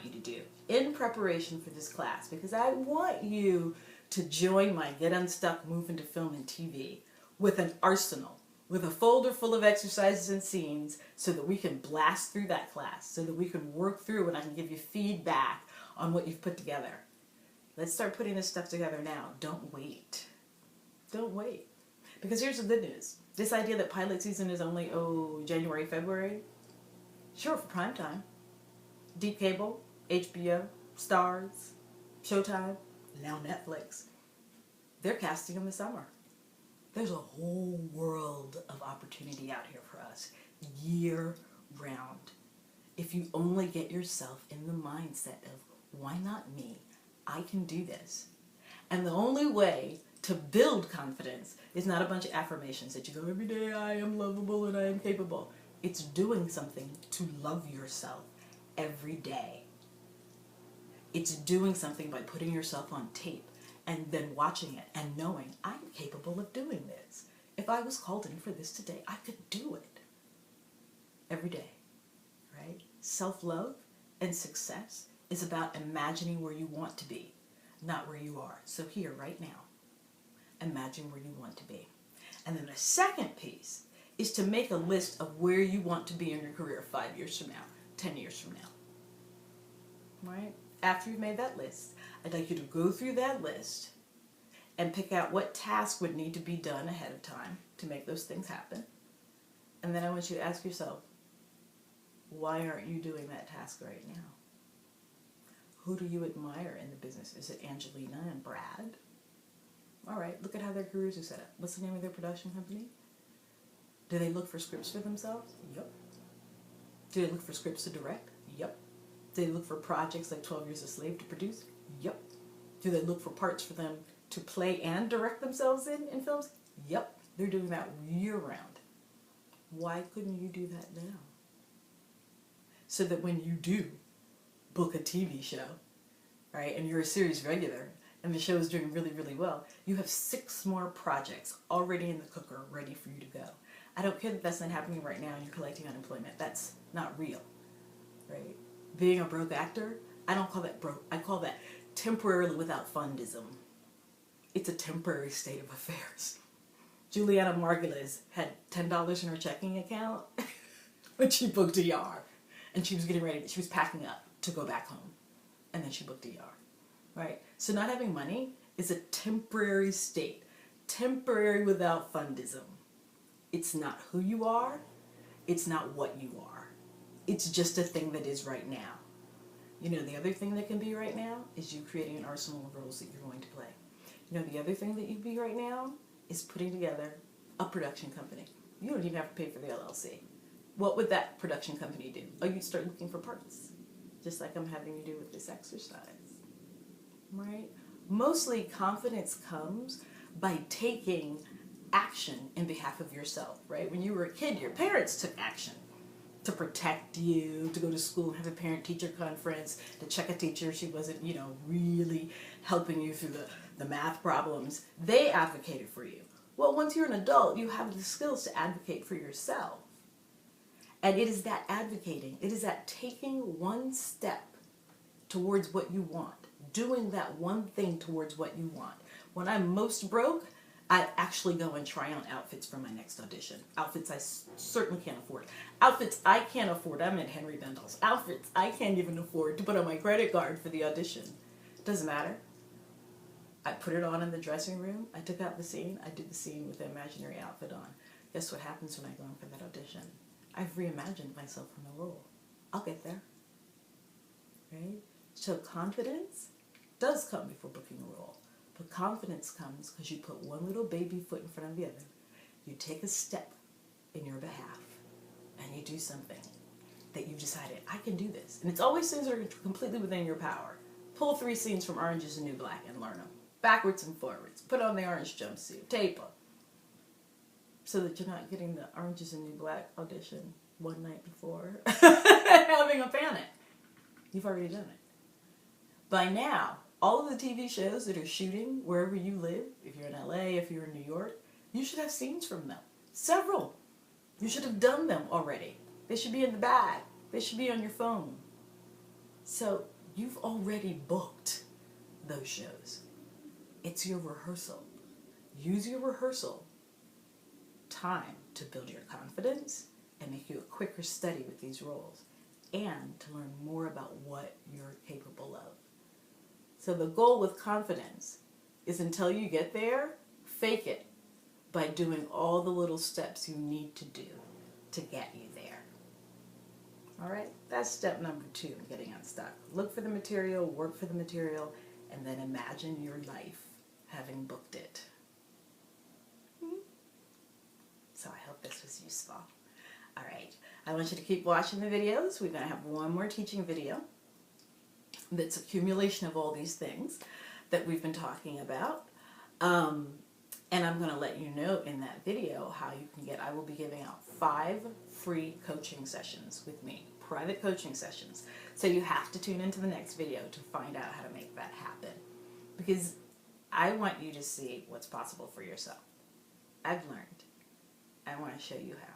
want you to do in preparation for this class, because I want you to join my Get Unstuck, Move into Film and TV with an arsenal, with a folder full of exercises and scenes, so that we can blast through that class, so that we can work through and I can give you feedback on what you've put together. Let's start putting this stuff together now. Don't wait. Don't wait. Because here's the good news. This idea that pilot season is only, January, February, sure, for prime time. Deep cable, HBO, Stars, Showtime, now Netflix. They're casting in the summer. There's a whole world of opportunity out here for us, year round. If you only get yourself in the mindset of, why not me? I can do this. And the only way to build confidence is not a bunch of affirmations that you go, every day I am lovable and I am capable. It's doing something to love yourself every day. It's doing something by putting yourself on tape and then watching it and knowing, I'm capable of doing this. If I was called in for this today, I could do it. Every day, right? Self-love and success is about imagining where you want to be, not where you are. So here, right now, imagine where you want to be. And then the second piece is to make a list of where you want to be in your career 5 years from now, 10 years from now. Right? After you've made that list, I'd like you to go through that list and pick out what task would need to be done ahead of time to make those things happen. And then I want you to ask yourself, why aren't you doing that task right now? Who do you admire in the business? Is it Angelina and Brad? All right, look at how their careers are set up. What's the name of their production company? Do they look for scripts for themselves? Yep. Do they look for scripts to direct? Yep. Do they look for projects like 12 Years a Slave to produce? Yep. Do they look for parts for them to play and direct themselves in films? Yep. They're doing that year-round. Why couldn't you do that now? So that when you do book a TV show, right, and you're a series regular, and the show is doing really, really well, you have 6 more projects already in the cooker ready for you to go. I don't care that that's not happening right now and you're collecting unemployment. That's not real, right? Being a broke actor, I don't call that broke. I call that temporarily without fundism. It's a temporary state of affairs. Juliana Margulies had $10 in her checking account when she booked ER. And she was getting ready, she was packing up to go back home. And then she booked ER. Right? So not having money is a temporary state. Temporary without fundism. It's not who you are. It's not what you are. It's just a thing that is right now. You know, the other thing that can be right now is you creating an arsenal of roles that you're going to play. You know, the other thing that you'd be right now is putting together a production company. You don't even have to pay for the LLC. What would that production company do? Oh, you'd start looking for parts, just like I'm having you do with this exercise. Right? Mostly confidence comes by taking action in behalf of yourself, right? When you were a kid, your parents took action to protect you, to go to school, have a parent-teacher conference, to check a teacher she wasn't, really helping you through the math problems. They advocated for you. Well, once you're an adult, you have the skills to advocate for yourself. And it is that advocating, it is that taking one step towards what you want, doing that one thing towards what you want. When I'm most broke, I actually go and try on outfits for my next audition. Outfits I certainly can't afford. Outfits I can't afford. I'm at Henry Bendel's. Outfits I can't even afford to put on my credit card for the audition. Doesn't matter. I put it on in the dressing room. I took out the scene. I did the scene with the imaginary outfit on. Guess what happens when I go in for that audition? I've reimagined myself from the role. I'll get there. Right? So confidence does come before booking a role. But confidence comes because you put one little baby foot in front of the other. You take a step in your behalf and you do something that you've decided, I can do this. And it's always things that are completely within your power. Pull 3 scenes from Orange is the New Black and learn them. Backwards and forwards. Put on the orange jumpsuit. Tape them. So that you're not getting the Orange is the New Black audition one night before having a panic. You've already done it. By now, all of the TV shows that are shooting wherever you live, if you're in LA, if you're in New York, you should have scenes from them. Several. You should have done them already. They should be in the bag. They should be on your phone. So you've already booked those shows. It's your rehearsal. Use your rehearsal time to build your confidence and make you a quicker study with these roles and to learn more about what you're capable of. So the goal with confidence is until you get there, fake it by doing all the little steps you need to do to get you there. All right, that's step number 2 in getting unstuck. Look for the material, work for the material, and then imagine your life having booked it. So I hope this was useful. All right, I want you to keep watching the videos. We're going to have one more teaching video that's accumulation of all these things that we've been talking about. And I'm going to let you know in that video how you can I will be giving out 5 free coaching sessions with me, private coaching sessions. So you have to tune into the next video to find out how to make that happen. Because I want you to see what's possible for yourself. I've learned. I want to show you how.